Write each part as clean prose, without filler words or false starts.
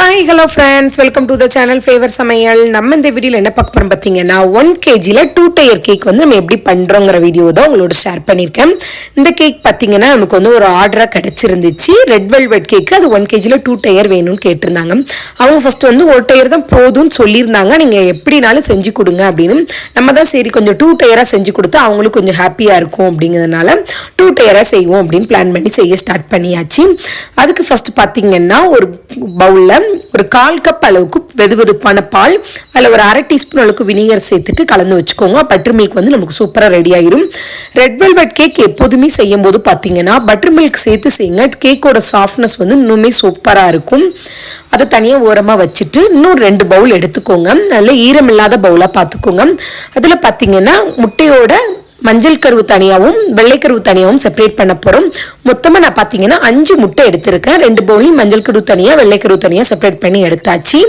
Hi hello friends, welcome to the channel flavorsamayal. நம்ம இந்த வீடியோவில் என்ன பார்க்க போகிறோம் பார்த்தீங்கன்னா 1 kgல 2 டயர் கேக் வந்து நம்ம எப்படி பண்ணுறோங்கிற வீடியோ தான் உங்களோட ஷேர் பண்ணியிருக்கேன். இந்த கேக் பார்த்தீங்கன்னா நமக்கு வந்து ஒரு ஆர்டராக கிடச்சிருந்துச்சு. ரெட் வெல்வெட் கேக்கு, அது 1 kgல 2 டயர் வேணும்னு கேட்டிருந்தாங்க. அவங்க ஃபஸ்ட்டு வந்து ஒரு டயர் தான் போதும்னு சொல்லியிருந்தாங்க. நீங்கள் எப்படினாலும் செஞ்சு கொடுங்க அப்படின்னு. நம்ம தான் சரி கொஞ்சம் 2 டயராக செஞ்சு கொடுத்தா அவங்களுக்கு கொஞ்சம் ஹாப்பியாக இருக்கும் அப்படிங்கிறதுனால 2 டயராக செய்வோம் அப்படின்னு பிளான் பண்ணி செய்ய ஸ்டார்ட் பண்ணியாச்சு. அதுக்கு ஃபஸ்ட்டு பார்த்தீங்கன்னா ஒரு பவுலில் ஒரு 1/4 கப் அளவுக்கு வெதுவெதுப்பான பால், அதில் ஒரு 1/2 டீஸ்பூன் அளவுக்கு வினிகர் சேர்த்துட்டு கலந்து வச்சுக்கோங்க. பட்டர் மில்க் வந்து நமக்கு சூப்பராக ரெடி ஆயிரும். ரெட் வெல்வெட் கேக் எப்போதுமே செய்யும் போது பார்த்தீங்கன்னா பட்டர் மில்க் சேர்த்து செய்யுங்க. கேக்கோட சாஃப்ட்னஸ் வந்து இன்னுமே சூப்பராக இருக்கும். அதை தனியாக ஓரமாக வச்சுட்டு இன்னும் 2 பவுல் எடுத்துக்கோங்க. அதில் ஈரம் இல்லாத பவுலாக பார்த்துக்கோங்க. அதில் பார்த்தீங்கன்னா முட்டையோட மஞ்சள் கருவு தனியாகவும் வெள்ளைக்கருவு தனியாகவும் செப்பரேட் பண்ண போகிறோம். மொத்தமாக நான் பார்த்தீங்கன்னா 5 முட்டை எடுத்திருக்கேன். 2 பவுலையும் மஞ்சள் கருவு தனியாக வெள்ளைக்கருவு தனியாக செப்பரேட் பண்ணி எடுத்தாச்சு.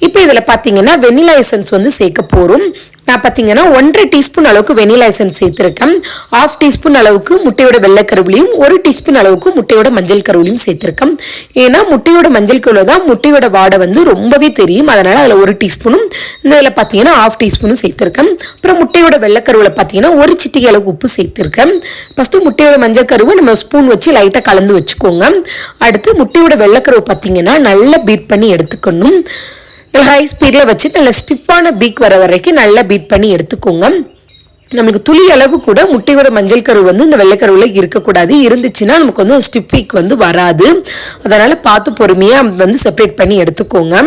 இப்போ இதில் பார்த்தீங்கன்னா வெனிலா எசன்ஸ் வந்து சேர்க்க போகிறோம். நான் பார்த்தீங்கன்னா 1/2 டீஸ்பூன் அளவுக்கு வெனிலா எசன்ஸ் சேர்த்துருக்கேன். 1/2 டீஸ்பூன் அளவுக்கு முட்டையோட வெள்ளைக்கருவிலையும் 1 டீஸ்பூன் அளவுக்கு முட்டையோட மஞ்சள் கருவிலையும் சேர்த்துருக்கேன். ஏன்னா முட்டையோட மஞ்சள் கருவில் தான் முட்டையோட வாடை வந்து ரொம்பவே தெரியும். அதனால் அதில் 1 டீஸ்பூனும் இதில் பார்த்தீங்கன்னா 1/2 டீஸ்பூனும் சேர்த்துருக்கேன். அப்புறம் முட்டையோட வெள்ளைக்கருவில் பார்த்தீங்கன்னா 1 சிட்டிகை அளவுக்கு உப்பு சேர்த்துருக்கேன். ஃபஸ்ட்டு முட்டையோட மஞ்சள் கருவை நம்ம ஸ்பூன் வச்சு லைட்டாக கலந்து வச்சுக்கோங்க. அடுத்து முட்டையோட வெள்ளைக்கருவை பார்த்தீங்கன்னா நல்லா பீட் பண்ணி எடுத்துக்கணும். நல்லா ஹை ஸ்பீடில் வச்சு நல்லா ஸ்டிஃபான பீக் வர வரைக்கும் நல்லா பீட் பண்ணி எடுத்துக்கோங்க. நம்மளுக்கு துளி அளவு கூட முட்டையோட மஞ்சள் கரு வந்து இந்த வெள்ளைக்கருவில் இருக்கக்கூடாது. இருந்துச்சுன்னா நமக்கு வந்து ஸ்டிஃப் பீக் வந்து வராது. அதனால் பார்த்து பொறுமையாக வந்து செப்பரேட் பண்ணி எடுத்துக்கோங்க.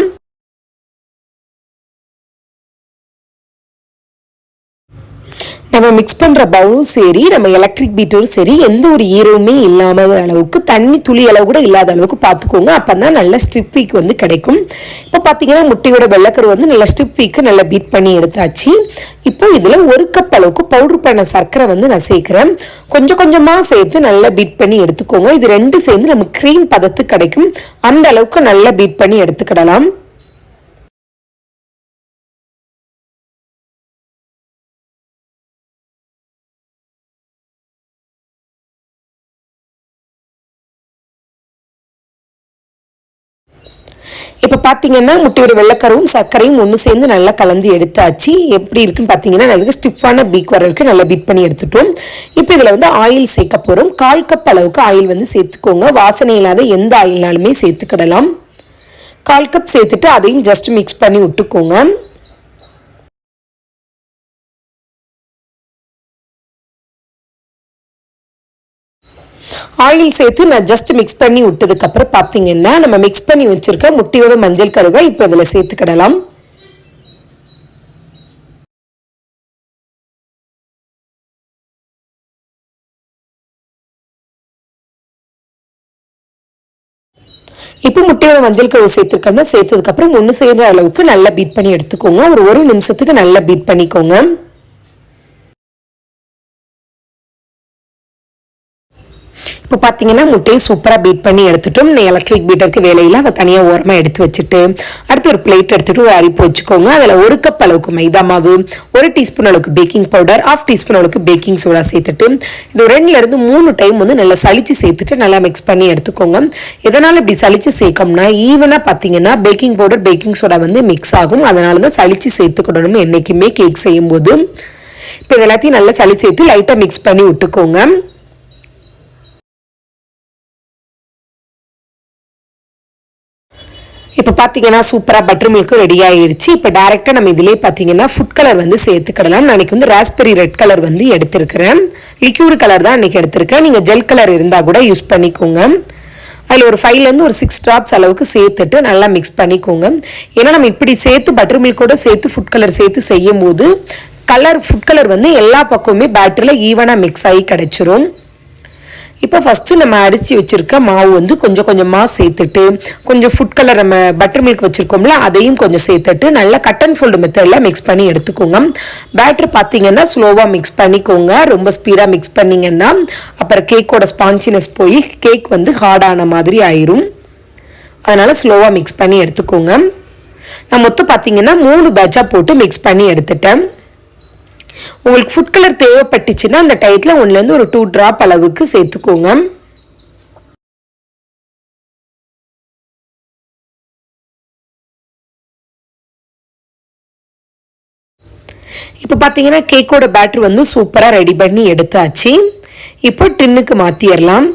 நம்ம மிக்ஸ் பண்ணுற பவுலும் சரி, நம்ம எலக்ட்ரிக் பீட்டரும் சரி, எந்த ஒரு ஈரவுமே இல்லாமல் அளவுக்கு, தண்ணி துளி அளவு கூட இல்லாத அளவுக்கு பார்த்துக்கோங்க. அப்போ தான் நல்ல ஸ்டிப் பீக் வந்து கிடைக்கும். இப்போ பார்த்தீங்கன்னா முட்டையோட வெள்ளைக்கரு வந்து நல்ல ஸ்டிப் பீக்கு நல்லா பீட் பண்ணி எடுத்தாச்சு. இப்போ இதில் 1 கப் அளவுக்கு பவுடர் பண்ண சர்க்கரை வந்து நான் சேர்க்குறேன். கொஞ்சம் கொஞ்சமாக சேர்த்து நல்லா பீட் பண்ணி எடுத்துக்கோங்க. இது 2 சேர்ந்து நம்ம க்ரீம் பதத்துக்கு கிடைக்கும். அந்த அளவுக்கு நல்லா பீட் பண்ணி எடுத்துக்கிடலாம். இப்போ பார்த்தீங்கன்னா முட்டையோட வெள்ளைக்கருவும் சர்க்கரையும் ஒன்று சேர்ந்து நல்லா கலந்து எடுத்தாச்சு. எப்படி இருக்குன்னு பார்த்தீங்கன்னா நல்ல ஸ்டிஃபான பீக் வர வரைக்கும் நல்லா பீட் பண்ணி எடுத்துட்டோம். இப்போ இதில் வந்து ஆயில் சேர்க்க போகிறோம். 1/4 கப் அளவுக்கு ஆயில் வந்து சேர்த்துக்கோங்க. வாசனை இல்லாத எந்த ஆயில்னாலுமே சேர்த்துக்கிடலாம். 1/4 கப் சேர்த்துட்டு அதையும் ஜஸ்ட் மிக்ஸ் பண்ணி விட்டுக்கோங்க. ஆயில் சேர்த்து நான் ஜஸ்ட் மிக்ஸ் பண்ணி விட்டதுக்கப்புறம் பார்த்தீங்கன்னா நம்ம மிக்ஸ் பண்ணி வச்சுருக்க முட்டையோட மஞ்சள் கருவை இப்போ இதில் சேர்த்துக்கிடலாம். இப்போ முட்டையோட மஞ்சள் கருவை சேர்த்துருக்கோம்னா சேர்த்ததுக்கப்புறம் ஒன்று சேர்ந்த அளவுக்கு நல்லா பீட் பண்ணி எடுத்துக்கோங்க. ஒரு நிமிஷத்துக்கு நல்லா பீட் பண்ணிக்கோங்க. இப்போ பார்த்தீங்கன்னா முட்டையை சூப்பராக பீட் பண்ணி எடுத்துட்டோம். எலக்ட்ரிக் பீட்டருக்கு வேலையில் அதை தனியாக ஓரமாக எடுத்து வச்சுட்டு அடுத்து ஒரு பிளேட் எடுத்துகிட்டு ஒரு அரிப்பு வச்சுக்கோங்க. அதில் 1 கப் அளவுக்கு மைதா மாவு, 1 டீஸ்பூன் அளவுக்கு பேக்கிங் பவுடர், 1/2 டீஸ்பூன் அளவுக்கு பேக்கிங் சோடா சேர்த்துட்டு இது 2லேருந்து 3 டைம் வந்து நல்லா சளிச்சு சேர்த்துட்டு நல்லா மிக்ஸ் பண்ணி எடுத்துக்கோங்க. எதனால் இப்படி சளிச்சு சேர்க்கோம்னா ஈவனாக பார்த்தீங்கன்னா பேக்கிங் பவுடர் பேக்கிங் சோடா வந்து மிக்ஸ் ஆகும். அதனால தான் சளிச்சு சேர்த்துக்கணும் என்றைக்குமே கேக் செய்யும்போது. இப்போ இது எல்லாத்தையும் நல்லா சளி சேர்த்து லைட்டாக மிக்ஸ் பண்ணி விட்டுக்கோங்க. இப்போ பார்த்தீங்கன்னா சூப்பராக பட்டர் மில்க்கும் ரெடி ஆகிருச்சு. இப்போ டேரெக்டாக நம்ம இதிலே பார்த்தீங்கன்னா ஃபுட் கலர் வந்து சேர்த்துக்கிடலாம். நான் அன்றைக்கி வந்து ராஸ்பெரி ரெட் கலர் வந்து எடுத்திருக்கிறேன். லிக்யூடு கலர் தான் அன்றைக்கி எடுத்திருக்கேன். நீங்கள் ஜெல் கலர் இருந்தால் கூட யூஸ் பண்ணிக்கோங்க. அதில் ஒரு 5லேருந்து ஒரு 6 ட்ராப்ஸ் அளவுக்கு சேர்த்துட்டு நல்லா மிக்ஸ் பண்ணிக்கோங்க. ஏன்னா நம்ம இப்படி சேர்த்து பட்டர் மில்கோடு சேர்த்து ஃபுட் கலர் சேர்த்து செய்யும் போது ஃபுட் கலர் வந்து எல்லா பக்கமுமே பேட்டரியில் ஈவனாக மிக்ஸ் ஆகி கிடச்சிரும். இப்போ ஃபஸ்ட்டு நம்ம அரிசி வச்சுருக்க மாவு வந்து கொஞ்சம் கொஞ்சமாக சேர்த்துட்டு கொஞ்சம் ஃபுட் கலர் நம்ம பட்டர் மில்க் வச்சுருக்கோம்ல அதையும் கொஞ்சம் சேர்த்துட்டு நல்லா கட் அண்ட் ஃபோல்டு மெத்தடில் மிக்ஸ் பண்ணி எடுத்துக்கோங்க. பேட்டர் பார்த்தீங்கன்னா ஸ்லோவாக மிக்ஸ் பண்ணிக்கோங்க. ரொம்ப ஸ்பீடாக மிக்ஸ் பண்ணிங்கன்னா அப்புறம் கேக்கோட ஸ்பான்சினஸ் போய் கேக் வந்து ஹார்டான மாதிரி ஆயிரும். அதனால் ஸ்லோவாக மிக்ஸ் பண்ணி எடுத்துக்கோங்க. நான் மொத்தம் பார்த்தீங்கன்னா 3 பேட்சாக போட்டு மிக்ஸ் பண்ணி எடுத்துட்டேன். உங்களுக்கு ஃபுட் கலர் தேவைப்பட்டுச்சுன்னா அந்த டயத்தில் 1லேருந்து ஒரு 2 ட்ராப் அளவுக்கு சேர்த்துக்கோங்க. இப்போ பார்த்தீங்கன்னா கேக்கோட பேட்டர் வந்து சூப்பராக ரெடி பண்ணி எடுத்தாச்சு. இப்போ டின்னுக்கு மாற்றிடலாம்.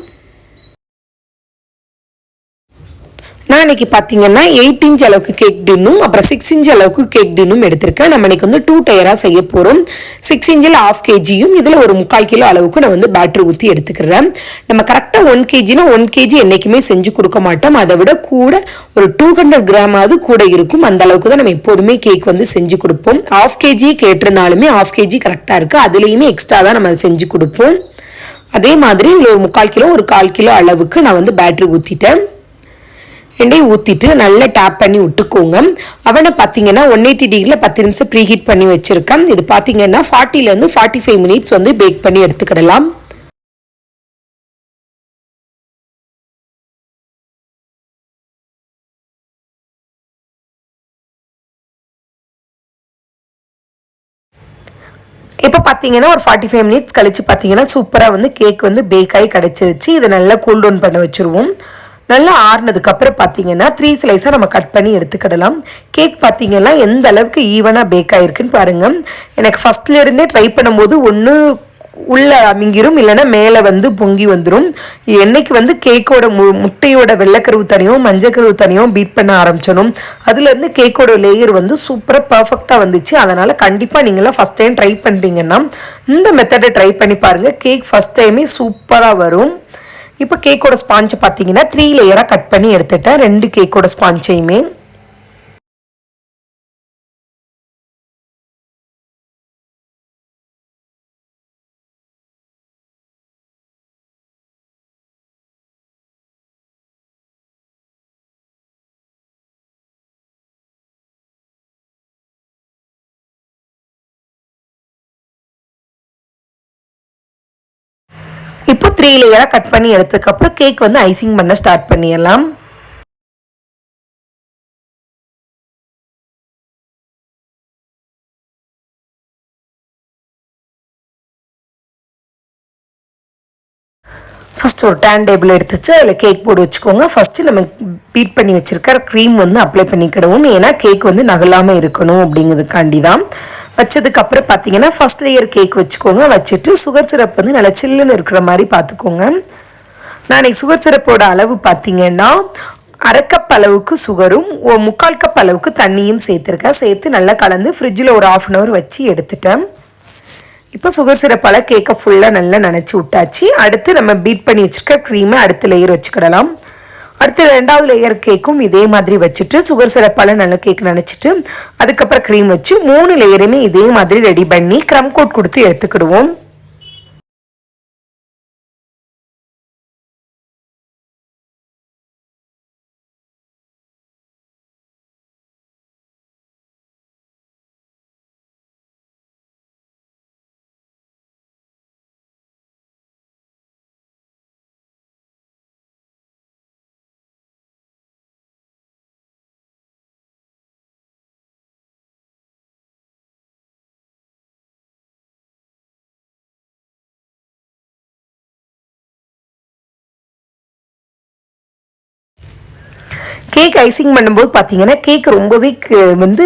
நான் இன்னைக்கு பார்த்தீங்கன்னா 8 இன்ச் அளவுக்கு கேக் டின்னும் அப்புறம் 6 இன்ச் அளவுக்கு கேக் டின்னும் எடுத்திருக்கேன். நம்ம இன்னைக்கு வந்து 2 டயராக செய்ய போகிறோம். 6 இன்ச்சில் 1/2 kgயும் இதில் ஒரு 3/4 கிலோ அளவுக்கு நான் வந்து பேட்டர் ஊற்றி எடுத்துக்கிறேன். நம்ம கரெக்டாக 1 kgனா 1 kg என்றைக்குமே செஞ்சு கொடுக்க மாட்டோம். அதை விட கூட ஒரு 200 கிராமாவது கூட இருக்கும். அந்த அளவுக்கு தான் நம்ம எப்போதுமே கேக் வந்து செஞ்சு கொடுப்போம். 1/2 kg கேட்டிருந்தாலுமே 1/2 kg கரெக்டாக இருக்குது. அதுலேயுமே எக்ஸ்ட்ரா தான் நம்ம செஞ்சு கொடுப்போம். அதே மாதிரி இதில் ஒரு 3/4 கிலோ ஒரு 1/4 கிலோ அளவுக்கு நான் வந்து பேட்டர் ஊற்றிட்டேன். ரெண்டையும் ஊற்றிட்டு நல்லா டேப் பண்ணி விட்டுக்கோங்க. அவனை பார்த்தீங்கன்னா 180 டிகிரியில் 10 நிமிஷம் ப்ரீ ஹீட் பண்ணி வச்சுருக்கேன். இது பார்த்தீங்கன்னா 40லேருந்து 45 மினிட்ஸ் வந்து பேக் பண்ணி எடுத்துக்கிடலாம். இப்போ பார்த்தீங்கன்னா ஒரு 45 மினிட்ஸ் கழிச்சு பார்த்தீங்கன்னா சூப்பராக வந்து கேக் வந்து பேக் ஆகி கிடச்சிருச்சு. இதை நல்லா கூல் டவுன் பண்ண வச்சுருவோம். நல்லா ஆறுனதுக்கப்புறம் பார்த்தீங்கன்னா 3 ஸ்லைஸாக நம்ம கட் பண்ணி எடுத்துக்கிடலாம். கேக் பார்த்தீங்கன்னா எந்த அளவுக்கு ஈவனாக பேக் ஆகிருக்குன்னு பாருங்கள். எனக்கு ஃபஸ்ட்லேருந்தே ட்ரை பண்ணும்போது ஒன்று உள்ளே அமிங்கிரும், இல்லைன்னா மேலே வந்து பொங்கி வந்துடும். என்னைக்கு வந்து கேக்கோட முட்டையோட வெள்ளைக்கருவு தனியும் மஞ்சக்கருவு தனியும் பீட் பண்ண ஆரம்பிச்சணும், அதுலேருந்து கேக்கோட லேயர் வந்து சூப்பராக பர்ஃபெக்டாக வந்துச்சு. அதனால் கண்டிப்பாக நீங்களாம் ஃபஸ்ட் டைம் ட்ரை பண்ணுறீங்கன்னா இந்த மெத்தடை ட்ரை பண்ணி பாருங்கள். கேக் ஃபஸ்ட் டைமே சூப்பராக வரும். இப்போ கேக்கோட ஸ்பாஞ்சை பார்த்தீங்கன்னா 3 லேயராக கட் பண்ணி எடுத்துட்டேன். 2 கேக்கோட ஸ்பாஞ்சையுமே இப்போ 3 லேயராக கட் பண்ணி எடுத்ததுக்கப்புறம் கேக் வந்து ஐசிங் பண்ண ஸ்டார்ட் பண்ணிடலாம். ஃபஸ்ட்டு ஒரு டேன் டேபிள் எடுத்துச்சு அதில் கேக் போட்டு வச்சுக்கோங்க. ஃபஸ்ட்டு நம்ம பீட் பண்ணி வச்சுருக்க க்ரீம் வந்து அப்ளை பண்ணிக்கிடுவோம். ஏன்னா கேக் வந்து நகலாமல் இருக்கணும் அப்படிங்கிறதுக்காண்டி தான். வச்சதுக்கப்புறம் பார்த்தீங்கன்னா ஃபஸ்ட் லேயர் கேக் வச்சுக்கோங்க. வச்சுட்டு சுகர் சிரப் வந்து நல்லா சில்லுன்னு இருக்கிற மாதிரி பார்த்துக்கோங்க. நான் இன்றைக்கி சுகர் சிரப்போட அளவு பார்த்தீங்கன்னா 1/2 கப் அளவுக்கு சுகரும் 3/4 கப் அளவுக்கு தண்ணியும் சேர்த்துருக்கேன். சேர்த்து நல்லா கலந்து ஃப்ரிட்ஜில் ஒரு 1/2 அன் ஹவர் வச்சு எடுத்துட்டேன். இப்போ சுகர் சிரப்பால் கேக்கை ஃபுல்லாக நல்லா நனைச்சி விட்டாச்சு. அடுத்து நம்ம பீட் பண்ணி வச்சுருக்க க்ரீமை அடுத்த லேயர் வச்சுக்கிடலாம். அடுத்து 2வது லேயர் கேக்கும் இதே மாதிரி வச்சுட்டு சுகர் சிரப்பால் நல்லா கேக் நினச்சிட்டு அதுக்கப்புறம் க்ரீம் வச்சு 3 லேயருமே இதே மாதிரி ரெடி பண்ணி க்ரம் கோட் கொடுத்து எடுத்துக்கிடுவோம். கேக் ஐசிங் பண்ணும்போது பார்த்தீங்கன்னா கேக் ரொம்பவே வந்து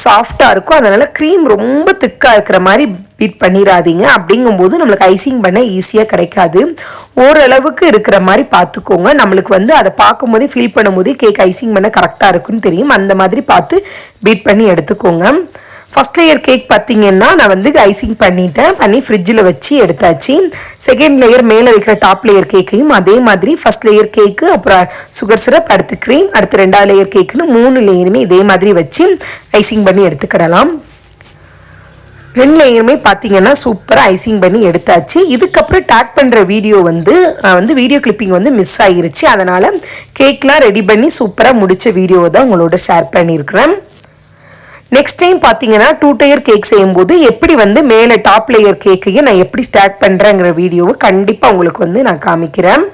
சாஃப்டாக இருக்கும். அதனால் க்ரீம் ரொம்ப திக்காக இருக்கிற மாதிரி பீட் பண்ணிடாதீங்க. அப்படிங்கும்போது நம்மளுக்கு ஐசிங் பண்ண ஈஸியாக கிடைக்காது. ஓரளவுக்கு இருக்கிற மாதிரி பார்த்துக்கோங்க. நம்மளுக்கு வந்து அதை பார்க்கும்போதே ஃபீல் பண்ணும்போதே கேக் ஐசிங் பண்ண கரெக்டாக இருக்குன்னு தெரியும். அந்த மாதிரி பார்த்து பீட் பண்ணி எடுத்துக்கோங்க. ஃபஸ்ட் லேயர் கேக் பார்த்தீங்கன்னா நான் வந்து ஐசிங் பண்ணி ஃப்ரிட்ஜில் வச்சு எடுத்தாச்சு. செகண்ட் லேயர் மேலே வைக்கிற டாப் லேயர் கேக்கையும் அதே மாதிரி ஃபஸ்ட் லேயர் கேக்கு, அப்புறம் சுகர் சிரப், அடுத்து க்ரீம், அடுத்து 2வது லேயர் கேக்குன்னு 3 லேயருமே இதே மாதிரி வச்சு ஐசிங் பண்ணி எடுத்துக்கிடலாம். 2 லேயருமே பார்த்தீங்கன்னா சூப்பராக ஐசிங் பண்ணி எடுத்தாச்சு. இதுக்கப்புறம் டேக் பண்ணுற வீடியோ வந்து வீடியோ கிளிப்பிங் வந்து மிஸ் ஆகிருச்சு. அதனால் கேக்லாம் ரெடி பண்ணி சூப்பராக முடித்த வீடியோவை தான் உங்களோட ஷேர் பண்ணியிருக்கிறேன். நெக்ஸ்ட் டைம் பார்த்தீங்கன்னா 2 டயர் கேக் செய்யும்போது எப்படி வந்து மேலே டாப் லேயர் கேக்கையும் நான் எப்படி ஸ்டாக் பண்ணுறேங்கிற வீடியோவை கண்டிப்பாக உங்களுக்கு வந்து நான் காமிக்கிறேன்.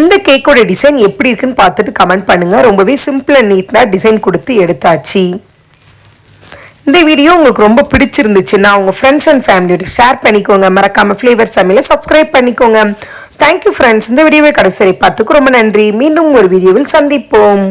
இந்த கேக்கோட டிசைன் எப்படி இருக்குன்னு பார்த்துட்டு கமெண்ட் பண்ணுங்கள். ரொம்பவே சிம்பிள் அண்ட் நீட்டாக டிசைன் கொடுத்து எடுத்தாச்சு. இந்த வீடியோ உங்களுக்கு ரொம்ப பிடிச்சிருந்துச்சுன்னா உங்கள் ஃப்ரெண்ட்ஸ் அண்ட் ஃபேமிலியோட ஷேர் பண்ணிக்கோங்க. மறக்காமல் ஃப்ளேவர் சமையலை சப்ஸ்கிரைப் பண்ணிக்கோங்க. Thank you friends. இந்த வீடியோவை கடைசி வரை பார்த்துக்கு ரொம்ப நன்றி. மீண்டும் ஒரு வீடியோவில் சந்திப்போம்.